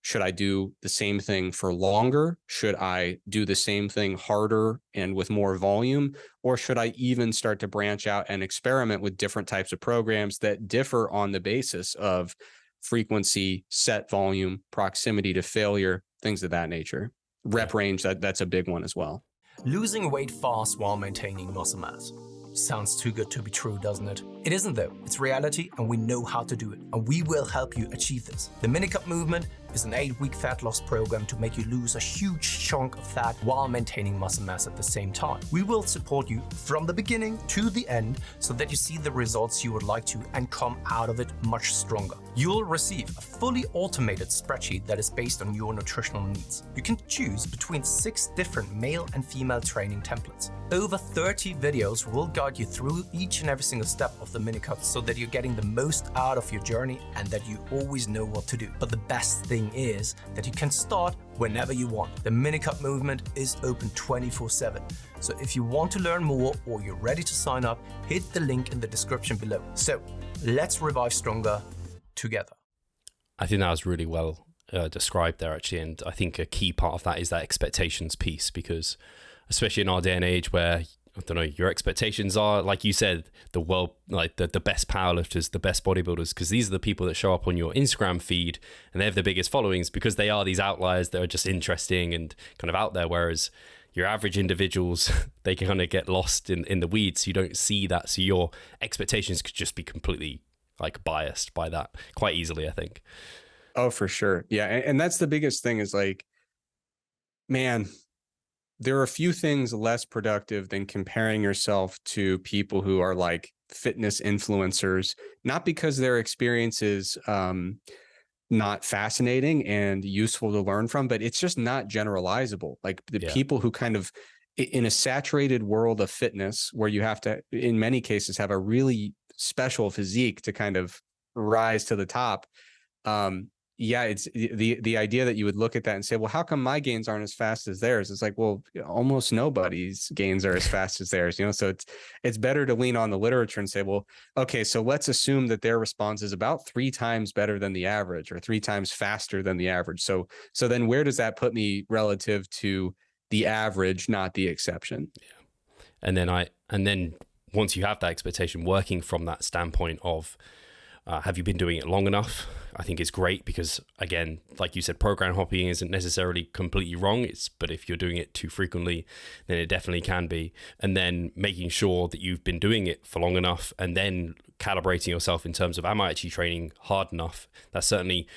should I do the same thing for longer? Should I do the same thing harder and with more volume? Or should I even start to branch out and experiment with different types of programs that differ on the basis of frequency, set volume, proximity to failure, things of that nature? Rep range, that's a big one as well. Losing weight fast while maintaining muscle mass. Sounds too good to be true, doesn't it? It isn't though. It's reality, and we know how to do it, and we will help you achieve this. The Minicut Movement is an 8-week fat loss program to make you lose a huge chunk of fat while maintaining muscle mass at the same time. We will support you from the beginning to the end so that you see the results you would like to and come out of it much stronger. You'll receive a fully automated spreadsheet that is based on your nutritional needs. You can choose between 6 different male and female training templates. Over 30 videos will guide you through each and every single step of the Minicut so that you're getting the most out of your journey and that you always know what to do. But the best thing is that you can start whenever you want. The Minicut Movement is open 24/7. So if you want to learn more or you're ready to sign up, hit the link in the description below. So let's revive stronger together. I think that was really well described there, actually. And I think a key part of that is that expectations piece, because especially in our day and age where, I don't know, your expectations are, like you said, the world, like the best powerlifters, the best bodybuilders, because these are the people that show up on your Instagram feed and they have the biggest followings because they are these outliers that are just interesting and kind of out there. Whereas your average individuals, they can kind of get lost in the weeds. You don't see that. So your expectations could just be completely like biased by that quite easily, I think. Oh, for sure. Yeah. And that's the biggest thing is like, man, there are a few things less productive than comparing yourself to people who are like fitness influencers, not because their experience is not fascinating and useful to learn from, but it's just not generalizable. Like the Yeah. people who kind of in a saturated world of fitness where you have to, in many cases, have a really special physique to kind of rise to the top. um yeah, it's the idea that you would look at that and say, well, how come my gains aren't as fast as theirs? It's like, well, almost nobody's gains are as fast as theirs, so it's better to lean on the literature and say, well, okay, so let's assume that their response is about 3 times better than the average or 3 times faster than the average. So then where does that put me relative to the average, not the exception? And then once you have that expectation, working from that standpoint of have you been doing it long enough? I think it's great because, again, like you said, program hopping isn't necessarily completely wrong. But if you're doing it too frequently, then it definitely can be. And then making sure that you've been doing it for long enough, and then calibrating yourself in terms of, am I actually training hard enough? That's certainly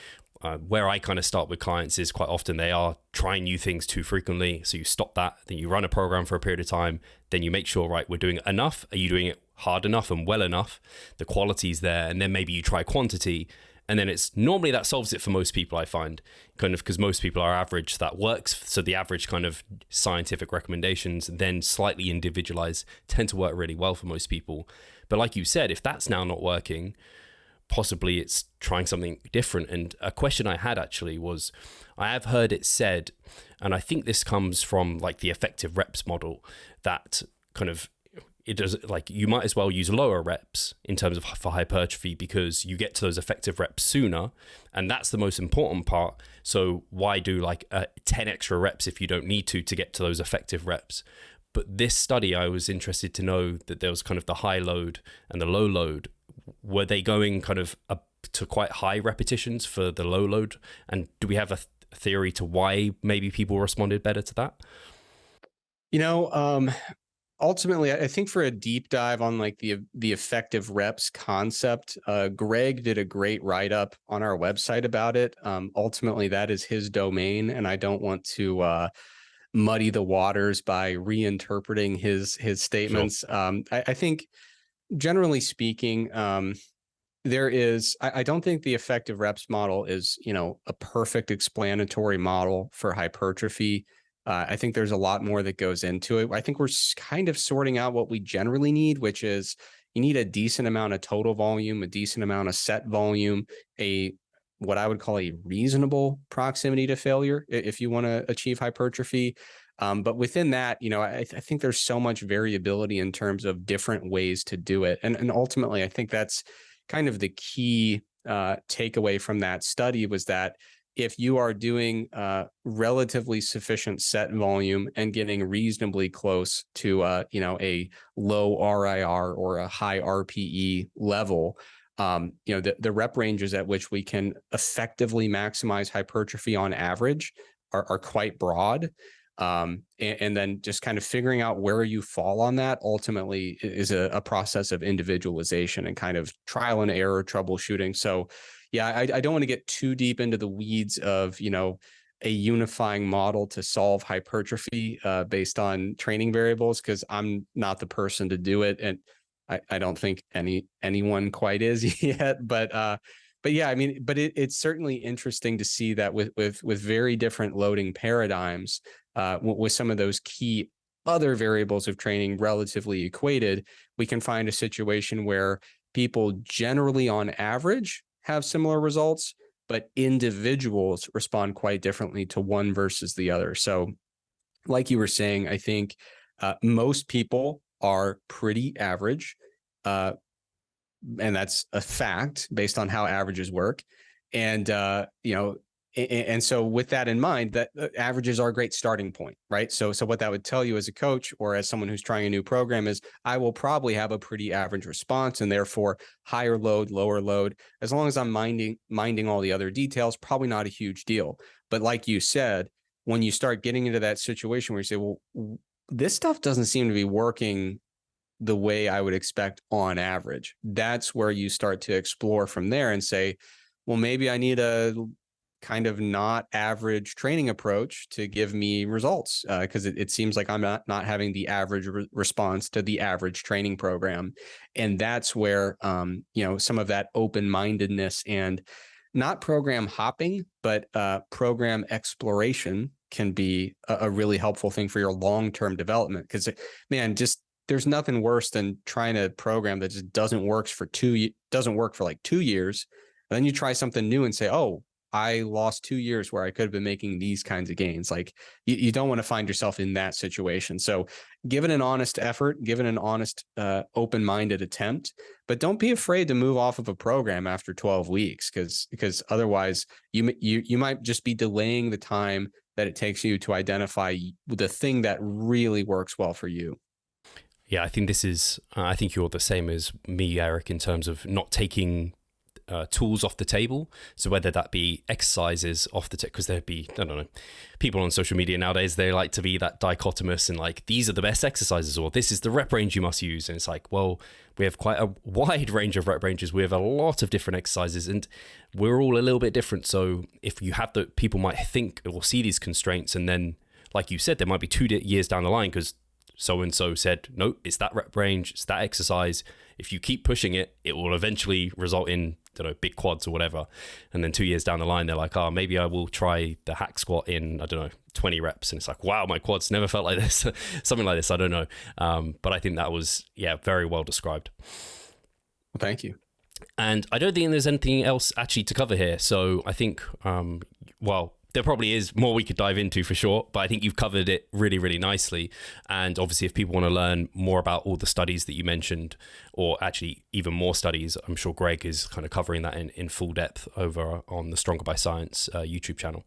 where I kind of start with clients. Is quite often they are trying new things too frequently. So you stop that, then you run a program for a period of time, then you make sure, right, we're doing enough. Are you doing it hard enough and well enough? The quality's there. And then maybe you try quantity. And then it's normally that solves it for most people, I find, kind of, because most people are average. That works. So the average kind of scientific recommendations, then slightly individualized, tend to work really well for most people. But like you said, if that's now not working, possibly it's trying something different. And a question I had actually was, I have heard it said, and I think this comes from like the effective reps model, that kind of it does, like, you might as well use lower reps in terms of for hypertrophy, because you get to those effective reps sooner, and that's the most important part. So why do like 10 extra reps if you don't need to get to those effective reps? But this study, I was interested to know that there was kind of the high load and the low load. Were they going kind of up to quite high repetitions for the low load? And do we have a theory to why maybe people responded better to that? Ultimately, I think for a deep dive on like the effective reps concept, Greg did a great write-up on our website about it. Ultimately, that is his domain, and I don't want to muddy the waters by reinterpreting his statements. Sure. I think, generally speaking, I don't think the effective reps model is, a perfect explanatory model for hypertrophy. I think there's a lot more that goes into it. I think we're kind of sorting out what we generally need, which is you need a decent amount of total volume, a decent amount of set volume, what I would call a reasonable proximity to failure if you want to achieve hypertrophy. But within that, I think there's so much variability in terms of different ways to do it. And ultimately, I think that's kind of the key takeaway from that study, was that if you are doing relatively sufficient set volume and getting reasonably close to a low RIR or a high RPE level, the rep ranges at which we can effectively maximize hypertrophy on average are quite broad. And then just kind of figuring out where you fall on that ultimately is a process of individualization and kind of trial and error troubleshooting. So yeah, I don't want to get too deep into the weeds of, a unifying model to solve hypertrophy based on training variables, because I'm not the person to do it. And I don't think anyone quite is yet. But yeah, I mean, but it's certainly interesting to see that with very different loading paradigms, with some of those key other variables of training relatively equated, we can find a situation where people generally on average have similar results, but individuals respond quite differently to one versus the other. So like you were saying, I think most people are pretty average, and that's a fact based on how averages work. And, and so with that in mind, that averages are a great starting point, right? So what that would tell you as a coach or as someone who's trying a new program is I will probably have a pretty average response, and therefore higher load, lower load, as long as I'm minding all the other details, probably not a huge deal. But like you said, when you start getting into that situation where you say, well, this stuff doesn't seem to be working the way I would expect on average, that's where you start to explore from there and say, well, maybe I need a kind of not average training approach to give me results, because it seems like I'm not having the average response to the average training program. And that's where, some of that open-mindedness and not program hopping, but program exploration can be a really helpful thing for your long-term development. Because, man, just there's nothing worse than trying a program that just doesn't work for like 2 years. And then you try something new and say, oh, I lost 2 years where I could have been making these kinds of gains. Like you don't want to find yourself in that situation. So give it an honest effort, give it an honest, open-minded attempt, but don't be afraid to move off of a program after 12 weeks, because otherwise you might just be delaying the time that it takes you to identify the thing that really works well for you. Yeah, I think I think you're the same as me, Eric, in terms of not taking tools off the table. So whether that be exercises off the table, because there'd be, I don't know, people on social media nowadays, they like to be that dichotomous and like, these are the best exercises, or this is the rep range you must use. And it's like, well, we have quite a wide range of rep ranges. We have a lot of different exercises and we're all a little bit different. So if you have people might think or see these constraints, and then, like you said, there might be 2 years down the line because so-and-so said, no, it's that rep range, it's that exercise. If you keep pushing it, it will eventually result in, I don't know, big quads or whatever. And then 2 years down the line, they're like, oh, maybe I will try the hack squat in, I don't know, 20 reps. And it's like, wow, my quads never felt like this. Something like this, I don't know. But I think that was, very well described. Well, thank you. And I don't think there's anything else actually to cover here. So I think, there probably is more we could dive into for sure, but I think you've covered it really, really nicely. And obviously, if people want to learn more about all the studies that you mentioned, or actually even more studies, I'm sure Greg is kind of covering that in full depth over on the Stronger by Science YouTube channel.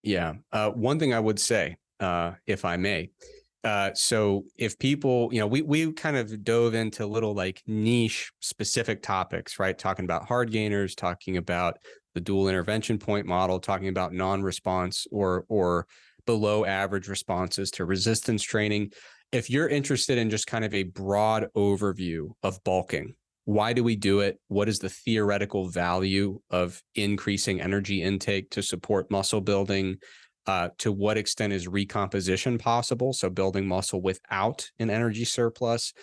Yeah. One thing I would say, if I may, so if people, we kind of dove into little like niche specific topics, right? Talking about Hardgainers, talking about the dual intervention point model, talking about non-response or below average responses to resistance training. If you're interested in just kind of a broad overview of bulking, why do we do it? What is the theoretical value of increasing energy intake to support muscle building? To what extent is recomposition possible? So building muscle without an energy surplus.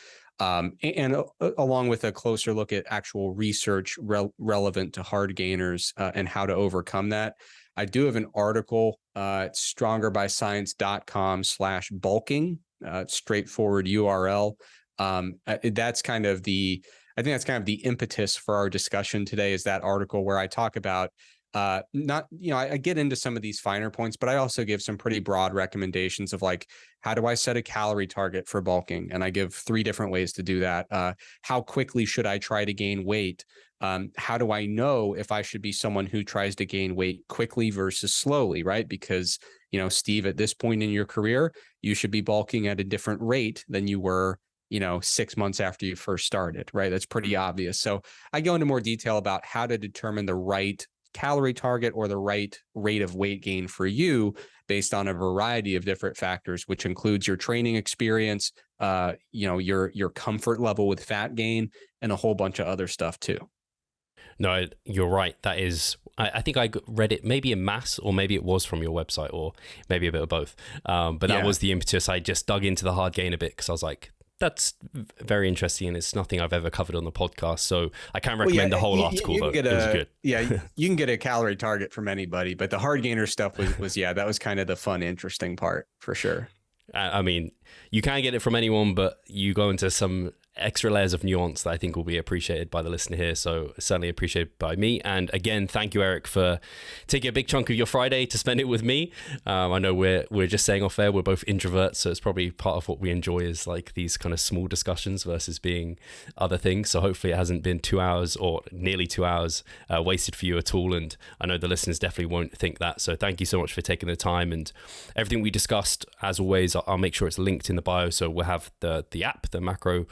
And along with a closer look at actual research relevant to Hardgainers and how to overcome that. I do have an article at strongerbyscience.com/bulking, straightforward URL. That's kind of I think that's kind of the impetus for our discussion today, is that article where I talk about I get into some of these finer points, but I also give some pretty broad recommendations of like, how do I set a calorie target for bulking? And I give 3 different ways to do that. How quickly should I try to gain weight? How do I know if I should be someone who tries to gain weight quickly versus slowly, right? Because, Steve, at this point in your career, you should be bulking at a different rate than you were 6 months after you first started, right? That's pretty obvious. So I go into more detail about how to determine the right calorie target or the right rate of weight gain for you based on a variety of different factors, which includes your training experience, your comfort level with fat gain, and a whole bunch of other stuff too. No, you're right. That is, I think I read it maybe in mass, or maybe it was from your website, or maybe a bit of both. But that was the impetus. I just dug into the Hardgainer bit because I was like, that's very interesting, and it's nothing I've ever covered on the podcast. So I can't recommend the whole article, though. It was good. Yeah, you can get a calorie target from anybody, but the Hardgainer stuff was that was kind of the fun, interesting part for sure. I mean, you can get it from anyone, but you go into some extra layers of nuance that I think will be appreciated by the listener here. So certainly appreciated by me. And again, thank you, Eric, for taking a big chunk of your Friday to spend it with me. I know we're just saying off air, we're both introverts, so it's probably part of what we enjoy is like these kind of small discussions versus being other things. So hopefully it hasn't been 2 hours or nearly 2 hours wasted for you at all. And I know the listeners definitely won't think that. So thank you so much for taking the time, and everything we discussed, as always, I'll make sure it's linked in the bio. So we'll have the app, the Macro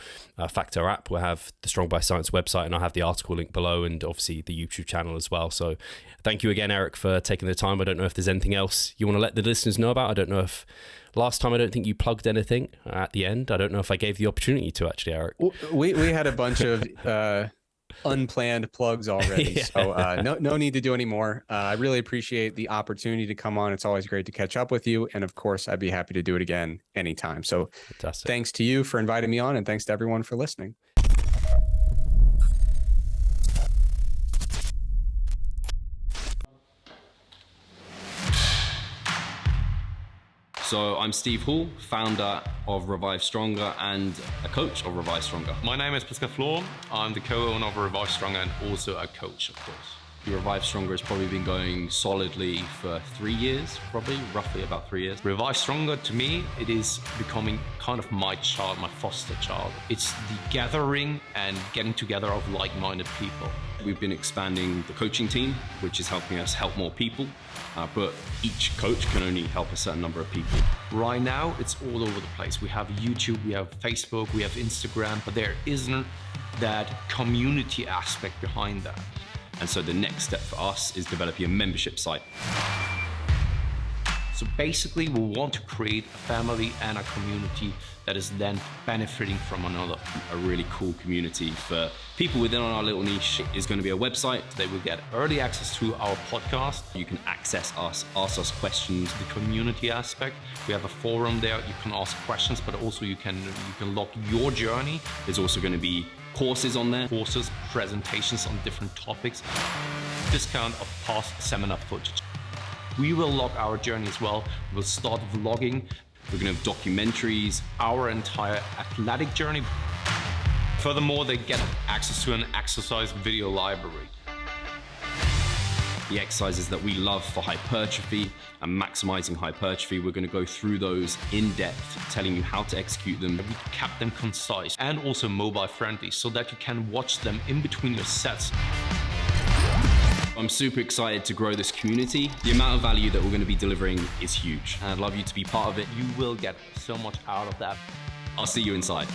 Factor app, we'll have the Strong by Science website, and I'll have the article link below, and obviously the YouTube channel as well. So thank you again, Eric, for taking the time. I don't know if there's anything else you want to let the listeners know about. I don't know if last time, I don't think you plugged anything at the end. I don't know if I gave the opportunity to, actually, Eric. We had a bunch of unplanned plugs already. Yeah. So no need to do any more. I really appreciate the opportunity to come on. It's always great to catch up with you. And of course, I'd be happy to do it again anytime. So Fantastic. Thanks to you for inviting me on, and thanks to everyone for listening. So I'm Steve Hall, founder of Revive Stronger and a coach of Revive Stronger. My name is Pascal Flor. I'm the co-owner of Revive Stronger and also a coach, of course. Revive Stronger has probably been going solidly for 3 years, roughly about 3 years. Revive Stronger, to me, it is becoming kind of my child, my foster child. It's the gathering and getting together of like-minded people. We've been expanding the coaching team, which is helping us help more people, but each coach can only help a certain number of people. Right now, it's all over the place. We have YouTube, we have Facebook, we have Instagram, but there isn't that community aspect behind that. And so the next step for us is developing a membership site. So basically, we want to create a family and a community that is then benefiting from another. A really cool community for people within our little niche is going to be a website. They will get early access to our podcast. You can access us, ask us questions. The community aspect, we have a forum there. You can ask questions, but also you can log your journey. There's also going to be courses on there. Courses, presentations on different topics, discount of past seminar footage. We will log our journey as well. We'll start vlogging. We're going to have documentaries. Our entire athletic journey. Furthermore, they get access to an exercise video library. The exercises that we love for hypertrophy and maximizing hypertrophy, we're going to go through those in depth, telling you how to execute them. We kept them concise and also mobile friendly so that you can watch them in between your sets. I'm super excited to grow this community. The amount of value that we're going to be delivering is huge. And I'd love you to be part of it. You will get so much out of that. I'll see you inside.